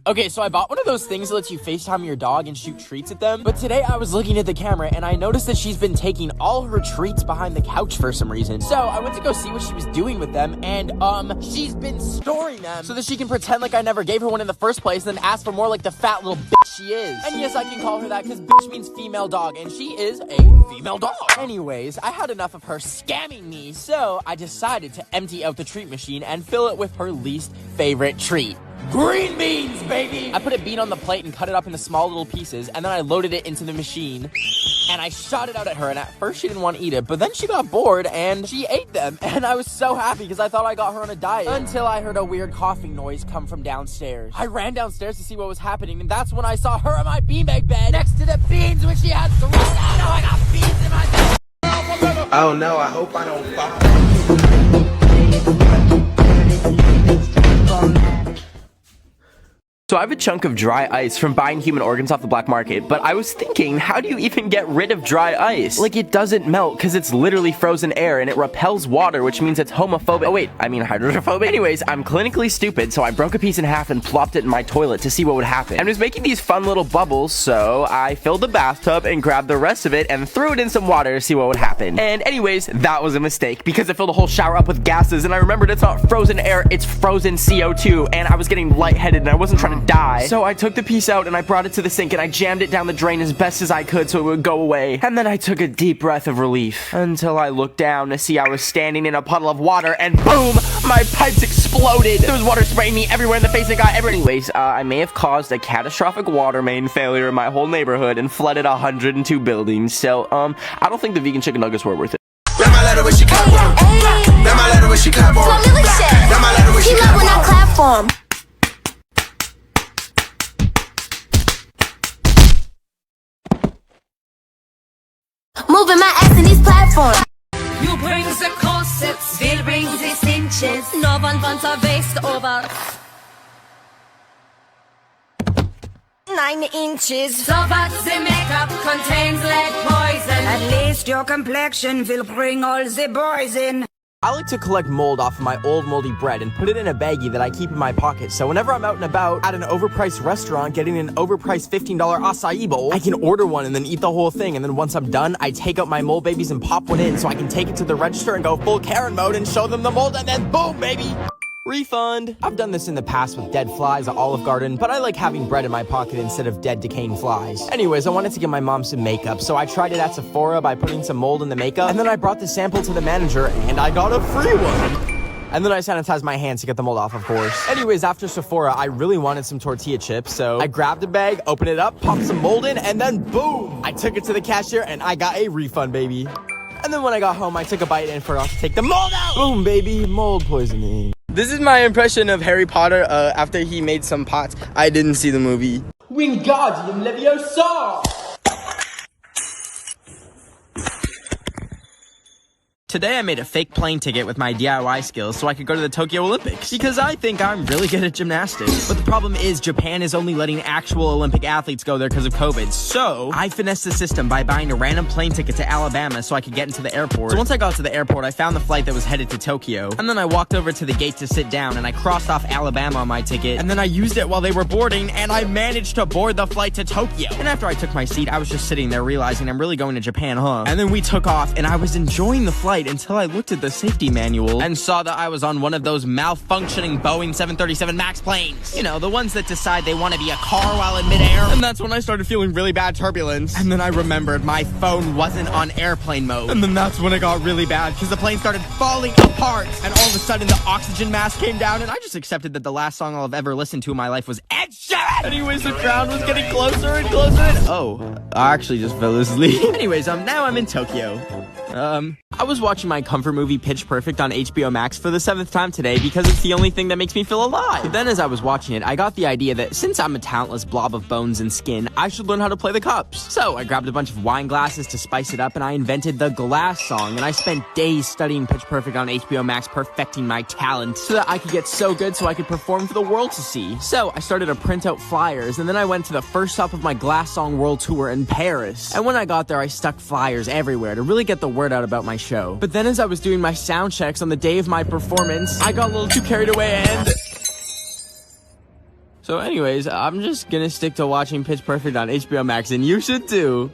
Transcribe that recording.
Okay, so I bought one of those things that lets you FaceTime your dog and shoot treats at them. But today I was looking at the camera and I noticed that she's been taking all her treats behind the couch for some reason. So I went to go see what she was doing with them, and she's been storing them so that she can pretend like I never gave her one in the first place and then ask for more like the fat little bitch she is. And yes, I can call her that because bitch means female dog, and she is a female dog. Anyways, I had enough of her scamming me, so I decided to empty out the treat machine and fill it with her least favorite treat. Green beans, baby! I put a bean on the plate and cut it up into small little pieces, and then I loaded it into the machine, and I shot it out at her, and at first she didn't want to eat it, but then she got bored, and she ate them, and I was so happy because I thought I got her on a diet, until I heard a weird coughing noise come from downstairs. I ran downstairs to see what was happening, and that's when I saw her on my beanbag bed, next to the beans which she had thrown out. Oh, I got beans in my bed! Oh no, I hope I don't fall. So I have a chunk of dry ice from buying human organs off the black market, but I was thinking, how do you even get rid of dry ice? Like, it doesn't melt because it's literally frozen air and it repels water, which means it's homophobic. Oh wait, I mean hydrophobic. Anyways, I'm clinically stupid, so I broke a piece in half and plopped it in my toilet to see what would happen. And it was making these fun little bubbles, so I filled the bathtub and grabbed the rest of it and threw it in some water to see what would happen. And anyways, that was a mistake because it filled the whole shower up with gases, and I remembered it's not frozen air, it's frozen CO2, and I was getting lightheaded and I wasn't trying to die. So I took the piece out and I brought it to the sink and I jammed it down the drain as best as I could so it would go away. And then I took a deep breath of relief until I looked down to see I was standing in a puddle of water, and boom, my pipes exploded. There was water spraying me everywhere in the face. It got everywhere. Anyways, I may have caused a catastrophic water main failure in my whole neighborhood and flooded 102 buildings. So I don't think the vegan chicken nuggets were worth it. Let my letter when she clap for him. Let my letter when she clap for him. Let my letter when she clap for him. When I clap for him. Moving my ass in these platforms. You bring the corsets, we'll bring the cinches. No one wants a waist over 9 inches. so that the makeup contains lead poison. At least your complexion will bring all the boys in. I like to collect mold off of my old moldy bread and put it in a baggie that I keep in my pocket, so whenever I'm out and about at an overpriced restaurant getting an overpriced $15 acai bowl, I can order one and then eat the whole thing, and then once I'm done, I take out my mold babies and pop one in so I can take it to the register and go full Karen mode and show them the mold, and then boom, baby! Refund. I've done this in the past with dead flies at Olive Garden, but I like having bread in my pocket instead of dead decaying flies. Anyways, I wanted to give my mom some makeup, so I tried it at Sephora by putting some mold in the makeup, and then I brought the sample to the manager, and I got a free one. And then I sanitized my hands to get the mold off, of course. Anyways, after Sephora, I really wanted some tortilla chips, so I grabbed a bag, opened it up, popped some mold in, and then boom! I took it to the cashier, and I got a refund, baby. And then when I got home, I took a bite and forgot to take the mold out! Boom, baby, mold poisoning. This is my impression of Harry Potter after he made some pots. I didn't see the movie. Wingardium Leviosa! Today I made a fake plane ticket with my DIY skills so I could go to the Tokyo Olympics, because I think I'm really good at gymnastics. But the problem is Japan is only letting actual Olympic athletes go there because of COVID. So I finessed the system by buying a random plane ticket to Alabama so I could get into the airport. So once I got to the airport, I found the flight that was headed to Tokyo. And then I walked over to the gate to sit down, and I crossed off Alabama on my ticket. And then I used it while they were boarding, and I managed to board the flight to Tokyo. And after I took my seat, I was just sitting there realizing I'm really going to Japan, huh? And then we took off, and I was enjoying the flight until I looked at the safety manual and saw that I was on one of those malfunctioning Boeing 737 MAX planes. You know, the ones that decide they want to be a car while in midair. And that's when I started feeling really bad turbulence. And then I remembered my phone wasn't on airplane mode. And then that's when it got really bad because the plane started falling apart. And all of a sudden the oxygen mask came down, and I just accepted that the last song I'll have ever listened to in my life was Ed Sheeran. Anyways, the ground was getting closer and closer. And oh, I actually just fell asleep. Anyways, now I'm in Tokyo. I was watching my comfort movie Pitch Perfect on HBO Max for the 7th time today because it's the only thing that makes me feel alive. But then as I was watching it, I got the idea that since I'm a talentless blob of bones and skin, I should learn how to play the cups. So I grabbed a bunch of wine glasses to spice it up, and I invented the glass song, and I spent days studying Pitch Perfect on HBO Max, perfecting my talent so that I could get so good so I could perform for the world to see. So I started to print out flyers, and then I went to the first stop of my glass song world tour in Paris. And when I got there, I stuck flyers everywhere to really get the word out about my show. But then as I was doing my sound checks on the day of my performance, I got a little too carried away and So anyways, I'm just gonna stick to watching Pitch Perfect on HBO Max, and you should too.